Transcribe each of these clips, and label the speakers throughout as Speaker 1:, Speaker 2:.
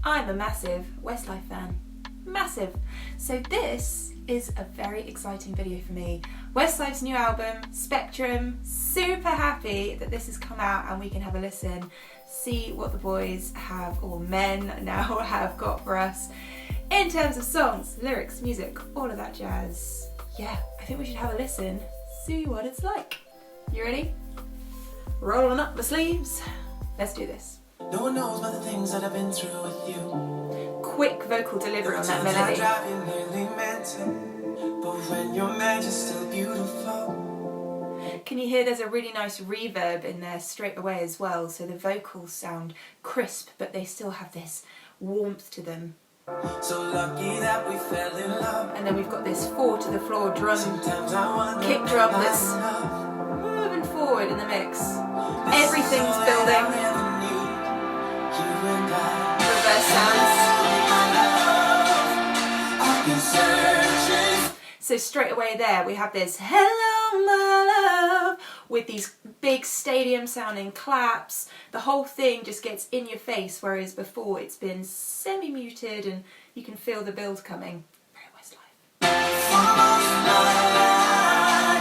Speaker 1: I'm a massive Westlife fan. Massive. So this is a very exciting video for me. Westlife's new album, Spectrum. Super happy that this has come out and we can have a listen, see what the boys have, or men now have got for us in terms of songs, lyrics, music, all of that jazz. Yeah, I think we should have a listen, see what it's like. You ready? Rolling up my sleeves. Let's do this.
Speaker 2: No one knows about the things that I've been through with you.
Speaker 1: Quick vocal delivery on that melody.
Speaker 2: But when you're mad, you're still beautiful.
Speaker 1: Can you hear there's a really nice reverb in there straight away as well, so the vocals sound crisp but they still have this warmth to them.
Speaker 2: So lucky that we fell in love.
Speaker 1: And then we've got this 4 to the floor drum, kick drum that's moving forward in the mix. Everything's building. Reverse sounds. So straight away there we have this hello my love with these big stadium sounding claps. The whole thing just gets in your face, whereas before it's been semi-muted and you can feel the build coming. Very Westlife.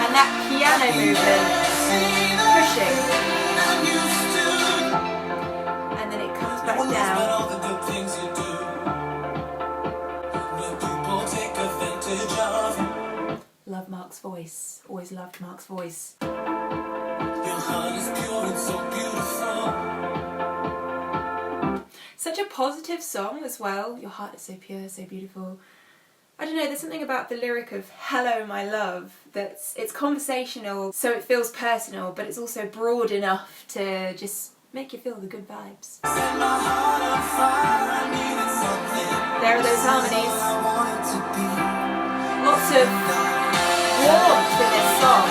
Speaker 1: And that piano movement, pushing. And then it comes back down. Love Mark's voice. Always loved Mark's voice.
Speaker 2: Your heart is pure and so beautiful.
Speaker 1: Such a positive song as well. Your heart is so pure, so beautiful. I don't know, there's something about the lyric of hello my love it's conversational, so it feels personal, but it's also broad enough to just make you feel the good vibes. There are those harmonies. Lots of warmth in this song.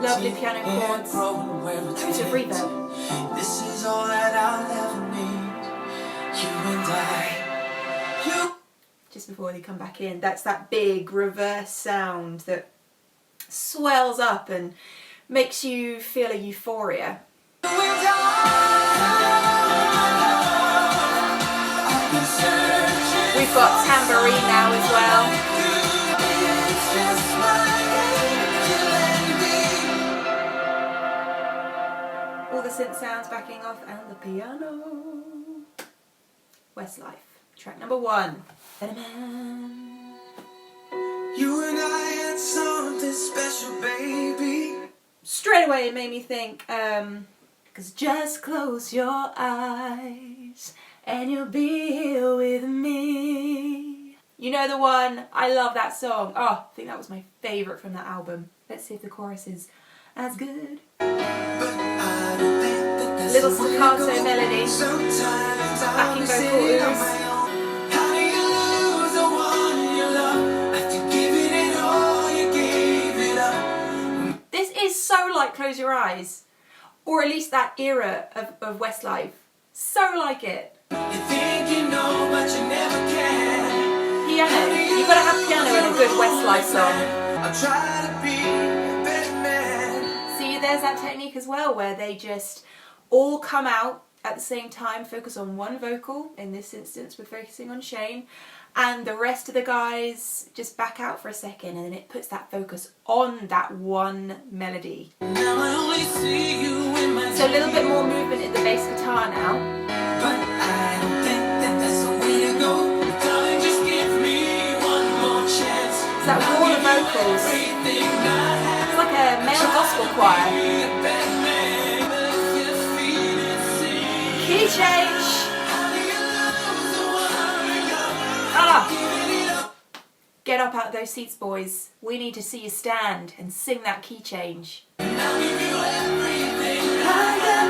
Speaker 1: Lovely piano chords. Loads of reverb.
Speaker 2: This is all that I'll ever need. You and I.
Speaker 1: Just before they come back in, that's that big reverse sound that swells up and makes you feel a euphoria. We've got tambourine now as well. All the synth sounds backing off and the piano. Westlife, track number 1.
Speaker 2: You and I had something special, baby.
Speaker 1: Straight away it made me think, 'cause just close your eyes and you'll be here with me. You know the one, I love that song. Oh, I think that was my favourite from that album. Let's see if the chorus is as good. Little staccato melody, backing vocal ooze. This is so like Close Your Eyes, or at least that era of Westlife. So like it.
Speaker 2: You think you know, but you never can.
Speaker 1: Piano. You've got to have piano in a good Westlife song.
Speaker 2: I try to be a better man.
Speaker 1: See, there's that technique as well where they just all come out at the same time, focus on one vocal. In this instance, we're focusing on Shane. And the rest of the guys just back out for a second, and then it puts that focus on that one melody.
Speaker 2: Now I only see you in my
Speaker 1: So a little bit more movement in the bass guitar now.
Speaker 2: But I don't think that that's the way to go. Darling, just give me one more chance.
Speaker 1: It's that wall of vocals. It's like a male gospel choir. Key change. Ah. Get up out of those seats, boys. We need to see you stand and sing that key change.
Speaker 2: I'll give you everything I got.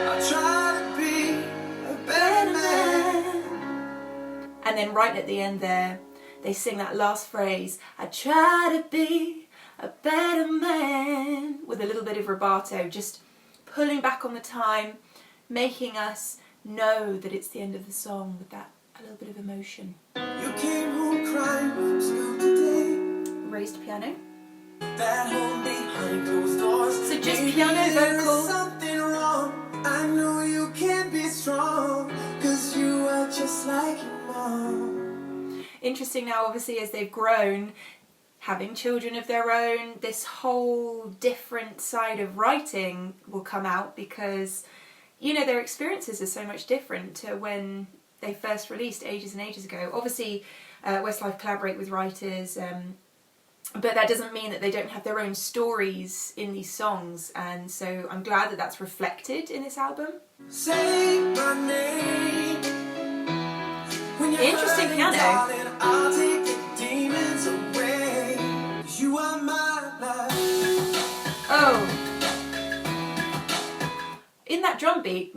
Speaker 2: I'll try to be a better man.
Speaker 1: And then right at the end there, they sing that last phrase, I try to be a better man, with a little bit of rubato, just pulling back on the time, making us know that it's the end of the song with that a little bit of emotion.
Speaker 2: You came home crying from school today.
Speaker 1: Raised piano.
Speaker 2: That home behind closed doors.
Speaker 1: So just piano vocal.
Speaker 2: Something wrong. I know you can't be strong, 'cause you just like your mom.
Speaker 1: Interesting now, obviously, as they've grown, having children of their own, this whole different side of writing will come out because, you know, their experiences are so much different to when they first released ages and ages ago. Obviously, Westlife collaborate with writers, but that doesn't mean that they don't have their own stories in these songs, and so I'm glad that that's reflected in this album.
Speaker 2: Say my name. When you're
Speaker 1: Interesting
Speaker 2: hurting,
Speaker 1: piano.
Speaker 2: darling, I'll take the demons away. You are my love.
Speaker 1: Oh. In that drum beat,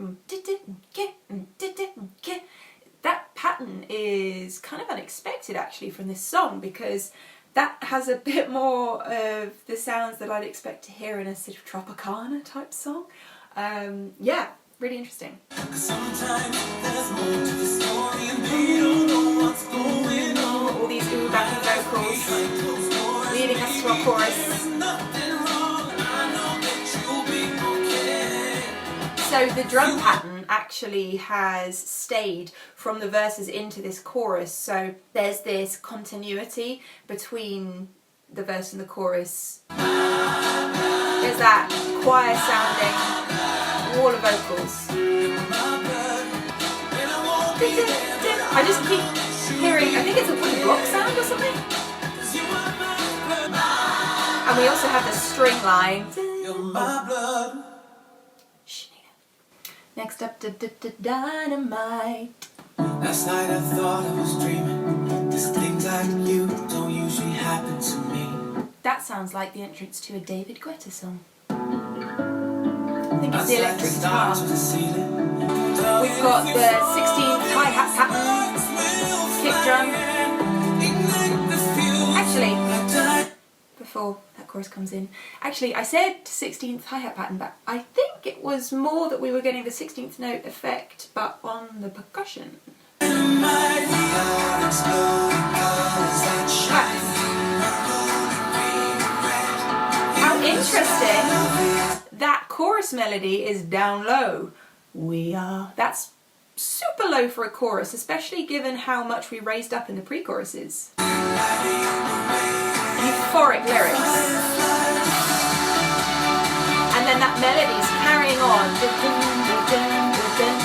Speaker 1: that pattern is kind of unexpected actually from this song, because that has a bit more of the sounds that I'd expect to hear in a sort of Tropicana type song. Yeah, really interesting.
Speaker 2: Sometimes there's more to the story and they don't know what's going on.
Speaker 1: All these ooh backing vocals leading us to our chorus. So the drum pattern actually has stayed from the verses into this chorus, so there's this continuity between the verse and the chorus. There's that choir sounding wall of vocals. I just keep hearing, I think it's a wooden block sound or something. And we also have the string line. Next up, Dynamite.
Speaker 2: Last night I thought I was dreaming. These things like you don't usually happen to me.
Speaker 1: That sounds like the entrance to a David Guetta song. I think it's the electric guitar. We've got the 16th hi-hat pattern, kick drum. Actually, before that chorus comes in, actually I said 16th hi-hat pattern, but I think it was more that we were getting the 16th note effect, but on the percussion. How interesting! That chorus melody is down low. That's super low for a chorus, especially given how much we raised up in the pre-choruses. Euphoric lyrics. And then that melody's carrying on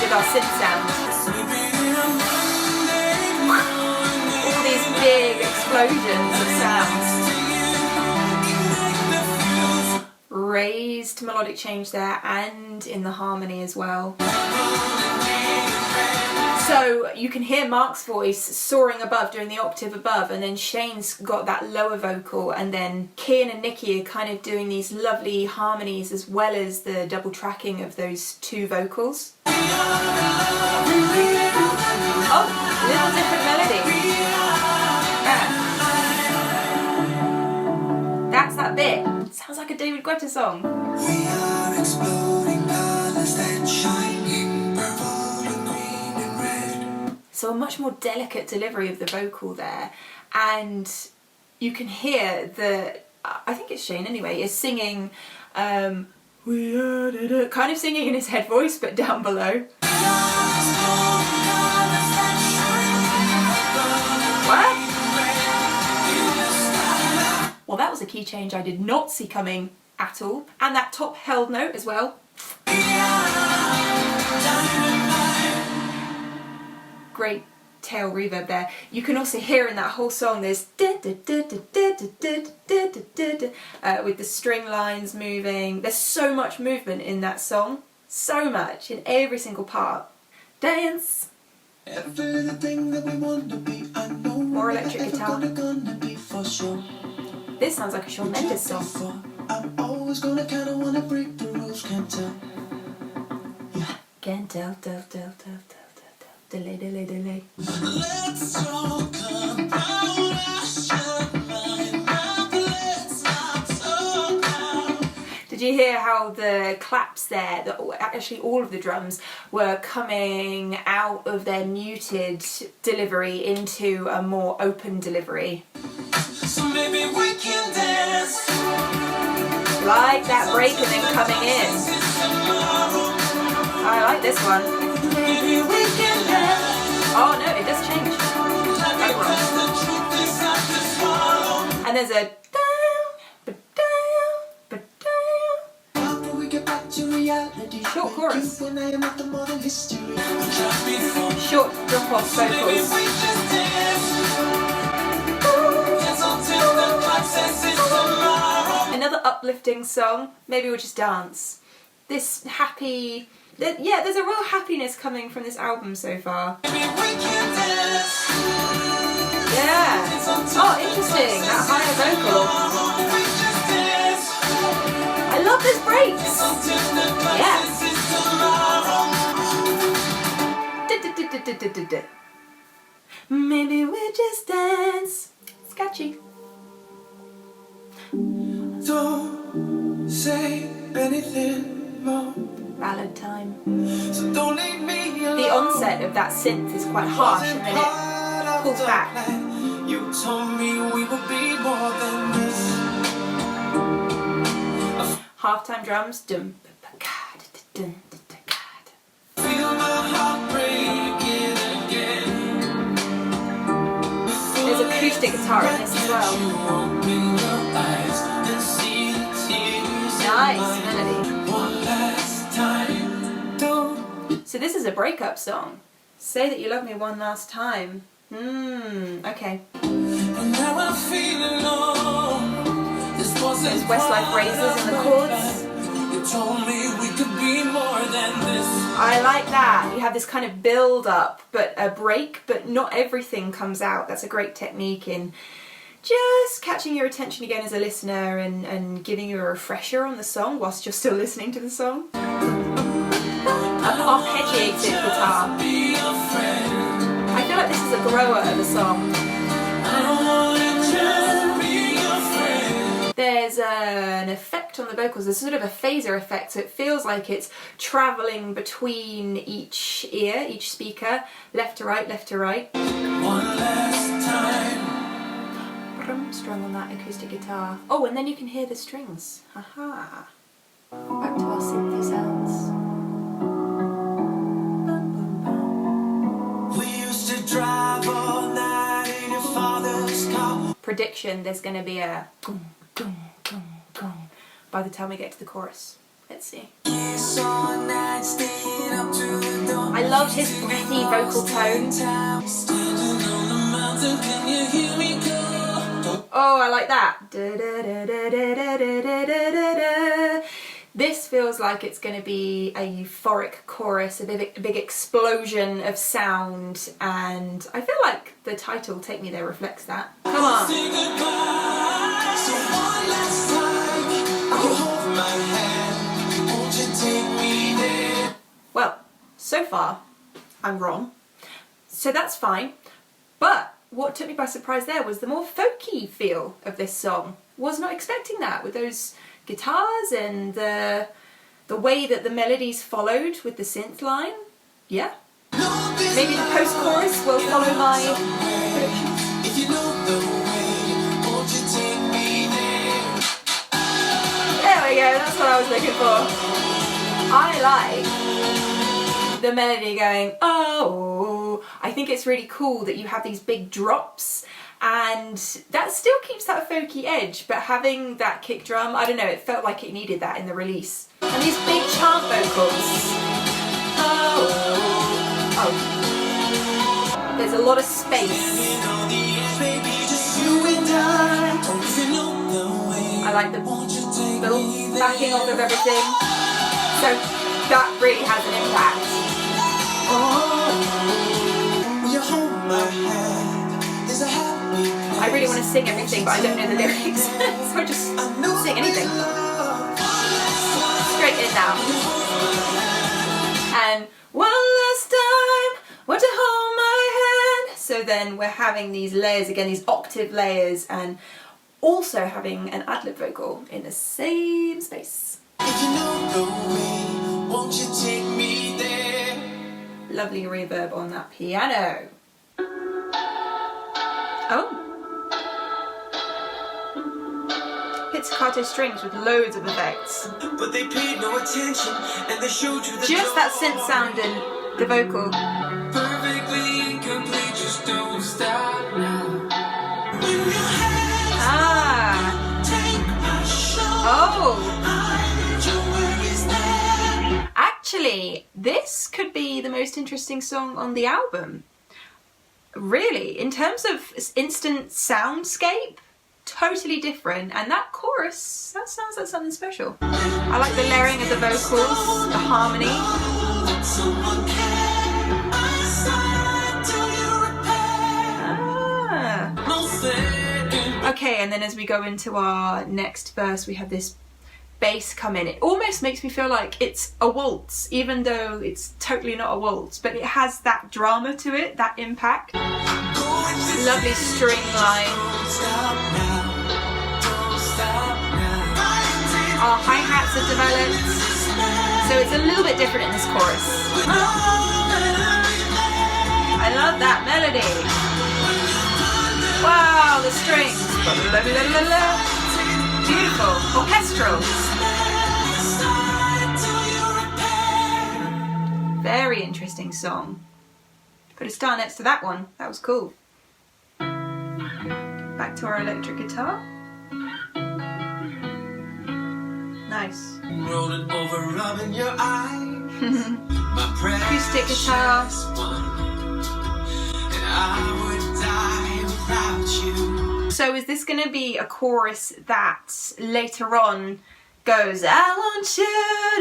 Speaker 1: with our synth sound. All these big explosions of sounds. Raised melodic change there, and in the harmony as well. So you can hear Mark's voice soaring above, doing the octave above, and then Shane's got that lower vocal, and then Kian and Nikki are kind of doing these lovely harmonies as well as the double tracking of those two vocals. Oh, little different melody. That's that bit. Sounds like a David Guetta song.
Speaker 2: We are exploding colors that shine, purple and green and red.
Speaker 1: So a much more delicate delivery of the vocal there, and you can hear I think it's Shane anyway, is singing, kind of singing in his head voice, but down below. What? Well, that was a key change I did not see coming at all. And that top held note as well. Great tail reverb there. You can also hear in that whole song there's with the string lines moving. There's so much movement in that song. So much in every single part. Dance.
Speaker 2: Everything that we want to be, I know
Speaker 1: More electric guitar.
Speaker 2: gonna be for sure.
Speaker 1: This sounds like a Shawn Mendes song.
Speaker 2: I'm always gonna kinda wanna break the rules, can't tell.
Speaker 1: Can't tell, delay.
Speaker 2: Let's talk about our shine, let's not talk about.
Speaker 1: Did you hear how the claps there, actually all of the drums, were coming out of their muted delivery into a more open delivery?
Speaker 2: So maybe we can dance.
Speaker 1: Like that break and then coming in. I like this one.
Speaker 2: Maybe we can dance.
Speaker 1: Oh no, it does change. And there's a short chorus. Short drop-off vocals. Another uplifting song. Maybe we'll just dance. This happy... Yeah, there's a real happiness coming from this album so far. Yeah. Oh, interesting. That higher vocal. I love this breaks. Yeah. Maybe we just dance. It's catchy.
Speaker 2: Don't say anything more.
Speaker 1: Ballad time.
Speaker 2: So don't leave me alone.
Speaker 1: The onset of that synth is quite harsh and then it pulls back.
Speaker 2: You told me we would be more than this.
Speaker 1: Halftime drums. Dum,
Speaker 2: Feel my heart breaking again.
Speaker 1: There's acoustic guitar in this as well. Nice melody. So this is a breakup song. Say that you love me one last time. Okay. There's Westlife raises in the chords. I like that. You have this kind of build up, but a break, but not everything comes out. That's a great technique in just catching your attention again as a listener and giving you a refresher on the song whilst you're still listening to the song. An arpeggiated guitar. I feel like this is a grower of a song. There's an effect on the vocals, there's sort of a phaser effect, so it feels like it's travelling between each ear, each speaker, left to right, left to right.
Speaker 2: One last time.
Speaker 1: Strung on that acoustic guitar. Oh, and then you can hear the strings. Haha. Back to our synthy sounds.
Speaker 2: We used to drive all night in your father's car.
Speaker 1: Prediction, there's going to be a by the time we get to the chorus. Let's see. I love his breathy vocal tone. Oh, I like that. This feels like it's going to be a euphoric chorus, a big explosion of sound, and I feel like the title, Take Me There, reflects that. Come on. Well, so far, I'm wrong. So that's fine. But what took me by surprise there was the more folky feel of this song. Was not expecting that with those guitars and the way that the melodies followed with the synth line. Yeah. Maybe the post-chorus will follow my predictions. There we go, that's what I was looking for. I like the melody going, oh. I think it's really cool that you have these big drops and that still keeps that folky edge, but having that kick drum, I don't know, it felt like it needed that in the release. And these big chant vocals. Oh. There's a lot of space. I like the little backing off of everything. So that really has an impact. I really want to sing everything, but I don't know the lyrics, so I just sing anything. Straight in now. And one last time, want to hold my hand. So then we're having these layers again, these octave layers, and also having an ad-lib vocal in the same space.
Speaker 2: If you know the way, won't you take me there?
Speaker 1: Lovely reverb on that piano. Oh. Pizzicato strings with loads of effects.
Speaker 2: But they paid no attention and they showed you the
Speaker 1: just that synth sound in the vocal.
Speaker 2: perfectly
Speaker 1: Personally, this could be the most interesting song on the album. Really, in terms of instant soundscape, totally different. And that chorus, that sounds like something special. I like the layering of the vocals, the harmony. Okay, and then as we go into our next verse, we have this bass come in. It almost makes me feel like it's a waltz, even though it's totally not a waltz, but it has that drama to it, that impact. Lovely string line. Our hi-hats are developed, so it's a little bit different in this chorus. I love that melody. Wow, the strings. Beautiful. Orchestral. Very interesting song. Put a star next to that one. That was cool. Back to our electric guitar. Nice.
Speaker 2: Rolling over, rubbing your eyes.
Speaker 1: Acoustic guitar. So is this going to be a chorus that later on goes, I want you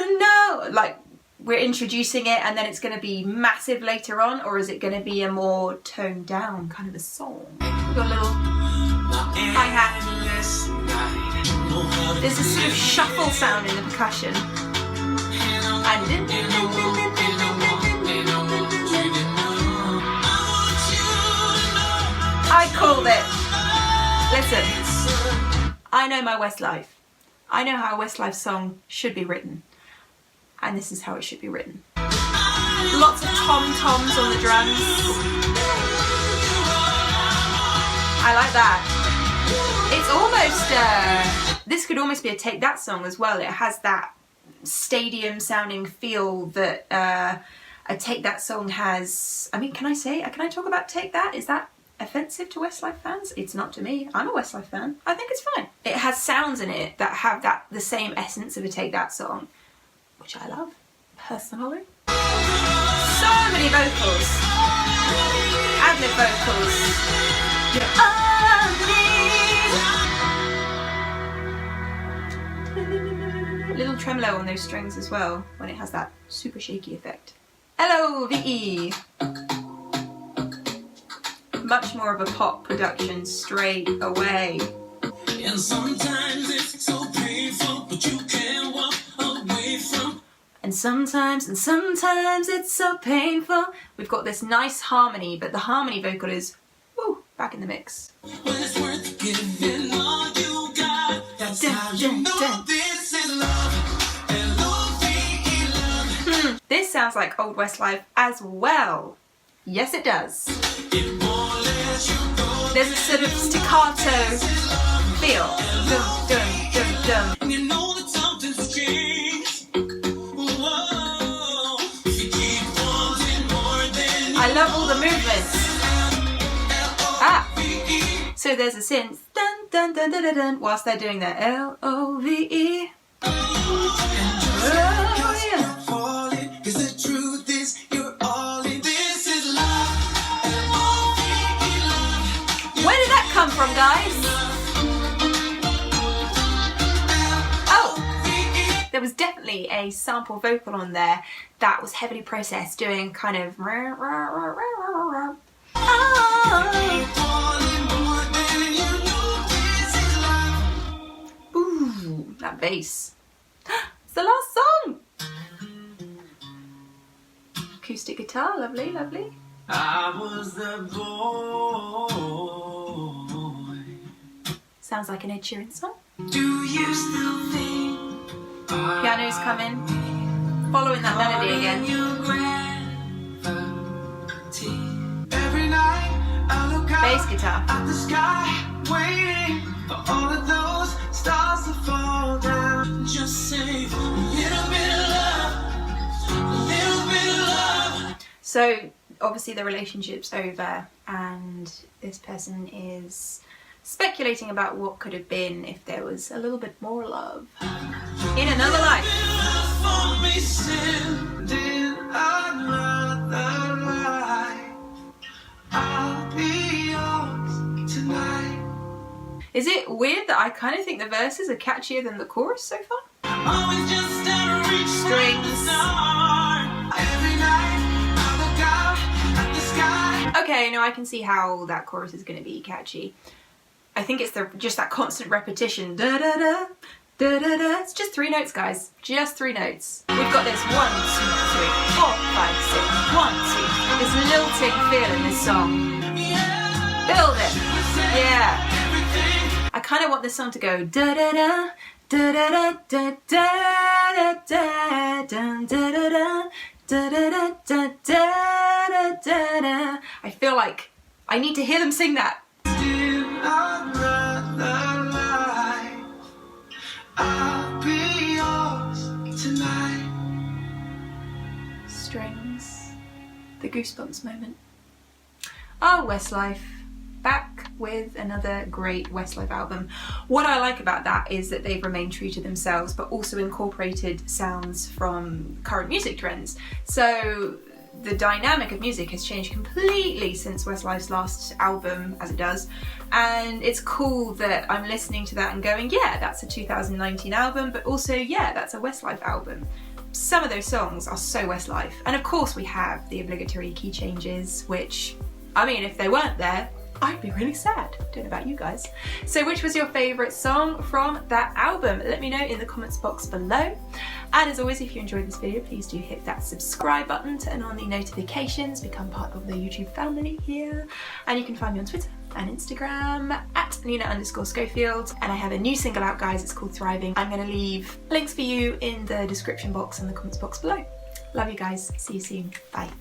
Speaker 1: to know, like we're introducing it and then it's going to be massive later on, or is it going to be a more toned down kind of a song? We've got a little hi-hat. There's a sort of shuffle sound in the percussion. And I called it. Listen, I know my Westlife. I know how a Westlife song should be written. And this is how it should be written. Lots of tom-toms on the drums. I like that. It's almost, this could almost be a Take That song as well. It has that stadium sounding feel that a Take That song has. I mean, can I talk about Take That? Is that offensive to Westlife fans? It's not to me. I'm a Westlife fan. I think it's fine. It has sounds in it that have the same essence of a Take That song, which I love, personally. So many vocals. Ad-lib vocals. You're all I need. Little tremolo on those strings as well, when it has that super shaky effect. L.O.V.E. Much more of a pop production straight away.
Speaker 2: And sometimes it's so painful, but you can't walk away from.
Speaker 1: And sometimes it's so painful. We've got this nice harmony, but the harmony vocal is back in the mix.
Speaker 2: When it's worth giving all you got, that's how you know this is love. L.O.V.E. love.
Speaker 1: This sounds like old Westlife as well. Yes, it does.
Speaker 2: It won't let you go.
Speaker 1: There's a sort of staccato feel. Dum, dum, dum, dum.
Speaker 2: And you know that something's changed. Whoa. If you keep wanting more than
Speaker 1: I love all the movements. So there's a synth, dun dun dun dun dun dun, whilst they're doing their L.O.V.E. Where did that come from, guys? Oh, there was definitely a sample vocal on there that was heavily processed, doing kind of ooh, that bass. It's the last song. Acoustic guitar, lovely, lovely.
Speaker 2: I was the boy.
Speaker 1: Sounds like an Ed Sheeran song.
Speaker 2: Do you still think
Speaker 1: Piano's coming, following that melody again.
Speaker 2: Every night I look out
Speaker 1: Bass guitar.
Speaker 2: at the sky, waiting for all of those stars to fall down. Just say a little bit of love, a little bit of love.
Speaker 1: So obviously the relationship's over and this person is speculating about what could have been if there was a little bit more love in another life.
Speaker 2: want me sending another light. I'll be yours tonight.
Speaker 1: Is it weird that I kind of think the verses are catchier than the chorus so far?
Speaker 2: Always just out of reach.
Speaker 1: Strings.
Speaker 2: Every night I look out at the sky.
Speaker 1: Okay, no, I can see how that chorus is going to be catchy. I think it's just that constant repetition. Da da da, da da da. It's just 3 notes, guys. Just 3 notes. We've got this 1, 2, 3, 4, 5, 6. 1, 2. This lilting feel in this song. Build it. Yeah. I kind of want this song to go da da da, da da da da da da da da da da. Da, da, da, da, da, da, da. I feel like I need to hear them sing that.
Speaker 2: I'll be yours tonight.
Speaker 1: Strings. The goosebumps moment. Oh, Westlife. Back with another great Westlife album. What I like about that is that they've remained true to themselves, but also incorporated sounds from current music trends. So the dynamic of music has changed completely since Westlife's last album, as it does, and it's cool that I'm listening to that and going, yeah, that's a 2019 album, but also, yeah, that's a Westlife album. Some of those songs are so Westlife, and of course we have the obligatory key changes, which, I mean, if they weren't there, I'd be really sad. Don't know about you guys. So which was your favourite song from that album? Let me know in the comments box below. And as always, if you enjoyed this video, please do hit that subscribe button, turn on the notifications, become part of the YouTube family here. And you can find me on Twitter and Instagram at Nina_Schofield. And I have a new single out, guys. It's called Thriving. I'm going to leave links for you in the description box and the comments box below. Love you guys. See you soon. Bye.